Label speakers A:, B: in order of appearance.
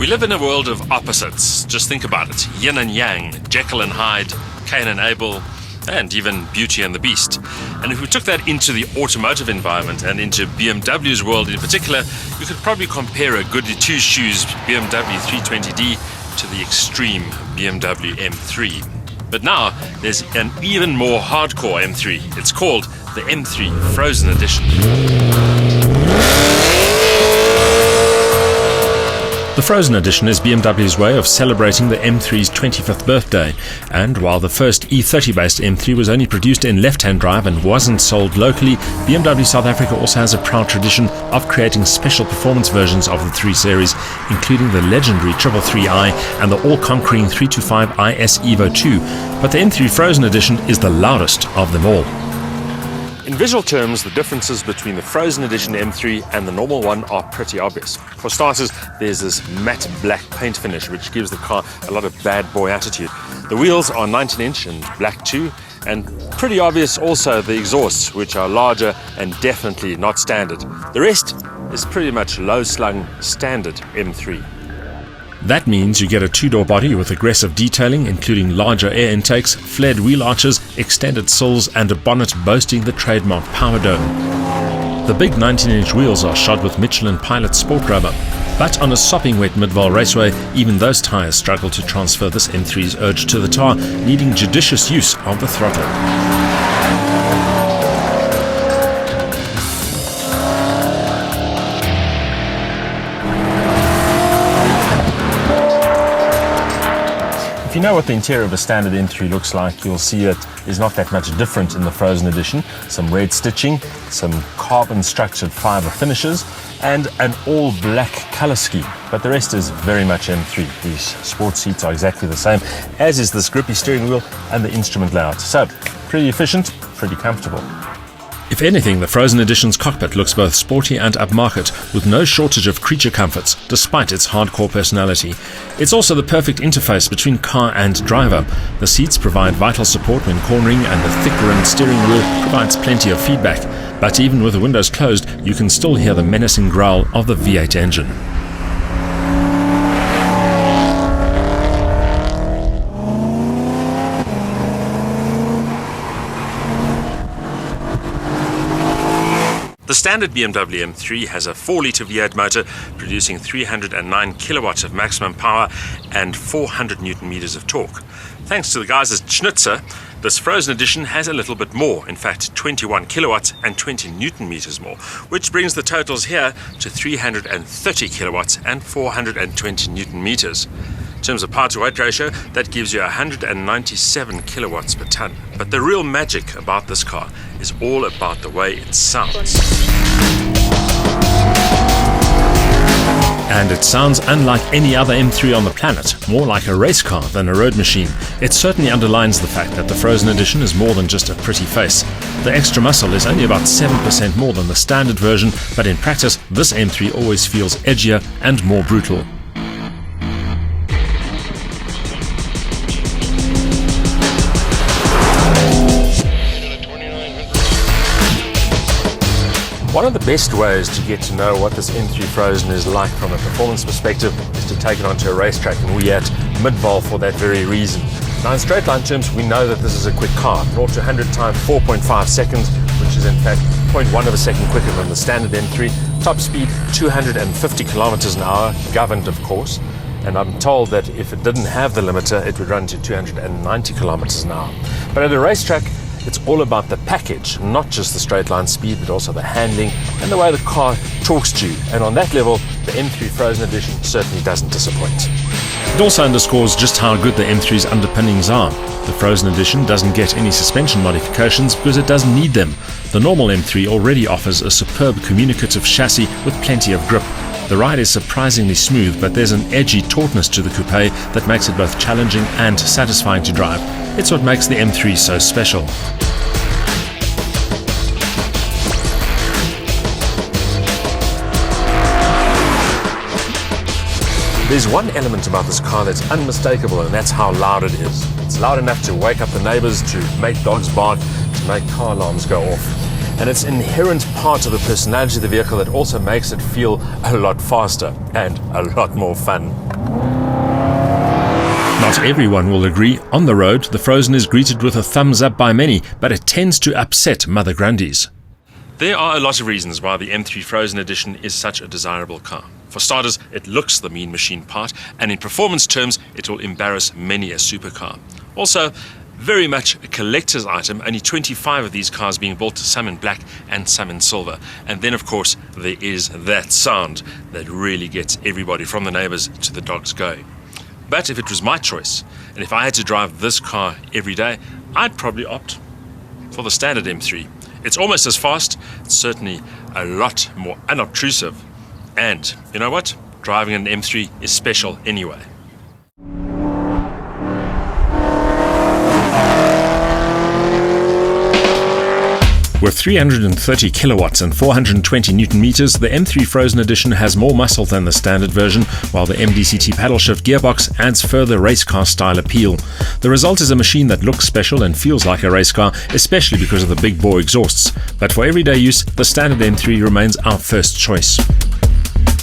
A: We live in a world of opposites. Just think about it. Yin and Yang, Jekyll and Hyde, Cain and Abel, and even Beauty and the Beast. And if we took that into the automotive environment and into BMW's world in particular, you could probably compare a goody two-shoes BMW 320d to the extreme BMW M3. But now there's an even more hardcore M3. It's called the M3 Frozen Edition. The Frozen Edition is BMW's way of celebrating the M3's 25th birthday, and while the first E30-based M3 was only produced in left-hand drive and wasn't sold locally, BMW South Africa also has a proud tradition of creating special performance versions of the 3 Series, including the legendary 333i and the all-conquering 325i S Evo 2, but the M3 Frozen Edition is the loudest of them all. In visual terms, the differences between the Frozen Edition M3 and the normal one are pretty obvious. For starters, there's this matte black paint finish which gives the car a lot of bad boy attitude. The wheels are 19-inch and black too, and pretty obvious also the exhausts, which are larger and definitely not standard. The rest is pretty much low-slung standard M3. That means you get a 2-door body with aggressive detailing, including larger air intakes, flared wheel arches, extended sills, and a bonnet boasting the trademark power dome. The big 19-inch wheels are shod with Michelin Pilot Sport rubber, but on a sopping wet mid-vol raceway, even those tyres struggle to transfer this M3's urge to the tar, needing judicious use of the throttle. If you know what the interior of a standard M3 looks like, you'll see it is not that much different in the Frozen Edition. Some red stitching, some carbon structured fibre finishes, and an all black colour scheme. But the rest is very much M3. These sports seats are exactly the same, as is this grippy steering wheel and the instrument layout. So, pretty efficient, pretty comfortable. If anything, the Frozen Edition's cockpit looks both sporty and upmarket, with no shortage of creature comforts, despite its hardcore personality. It's also the perfect interface between car and driver. The seats provide vital support when cornering, and the thick-rimmed steering wheel provides plenty of feedback. But even with the windows closed, you can still hear the menacing growl of the V8 engine. The standard BMW M3 has a 4-litre V8 motor producing 309 kilowatts of maximum power and 400 newton meters of torque. Thanks to the guys at Schnitzer, this Frozen Edition has a little bit more, in fact 21 kilowatts and 20 newton meters more, which brings the totals here to 330 kilowatts and 420 newton meters. In terms of power to weight ratio, that gives you 197 kilowatts per ton. But the real magic about this car is all about the way it sounds. And it sounds unlike any other M3 on the planet, more like a race car than a road machine. It certainly underlines the fact that the Frozen Edition is more than just a pretty face. The extra muscle is only about 7% more than the standard version, but in practice, this M3 always feels edgier and more brutal. One of the best ways to get to know what this M3 Frozen is like from a performance perspective is to take it onto a racetrack, and we're at mid-vol for that very reason. Now in straight line terms, we know that this is a quick car, 0 to 100 time 4.5 seconds, which is in fact 0.1 of a second quicker than the standard M3. Top speed 250 kilometers an hour, governed of course, and I'm told that if it didn't have the limiter, it would run to 290 kilometers an hour. But at a racetrack, it's all about the package, not just the straight line speed, but also the handling and the way the car talks to you. And on that level, the M3 Frozen Edition certainly doesn't disappoint. It also underscores just how good the M3's underpinnings are. The Frozen Edition doesn't get any suspension modifications because it doesn't need them. The normal M3 already offers a superb communicative chassis with plenty of grip. The ride is surprisingly smooth, but there's an edgy tautness to the coupe that makes it both challenging and satisfying to drive. It's what makes the M3 so special. There's one element about this car that's unmistakable, and that's how loud it is. It's loud enough to wake up the neighbors, to make dogs bark, to make car alarms go off. And it's an inherent part of the personality of the vehicle that also makes it feel a lot faster and a lot more fun. Not everyone will agree. On the road, the Frozen is greeted with a thumbs up by many, but it tends to upset Mother Grundies. There are a lot of reasons why the M3 Frozen Edition is such a desirable car. For starters, it looks the mean machine part, and in performance terms, it will embarrass many a supercar. Also, very much a collector's item, only 25 of these cars being built, some in black and some in silver. And then, of course, there is that sound that really gets everybody from the neighbors to the dogs going. But if it was my choice, and if I had to drive this car every day, I'd probably opt for the standard M3. It's almost as fast, it's certainly a lot more unobtrusive, and you know what? Driving an M3 is special anyway. With 330 kilowatts and 420 newton meters, the M3 Frozen Edition has more muscle than the standard version, while the MDCT paddle shift gearbox adds further race car style appeal. The result is a machine that looks special and feels like a race car, especially because of the big bore exhausts. But for everyday use, the standard M3 remains our first choice.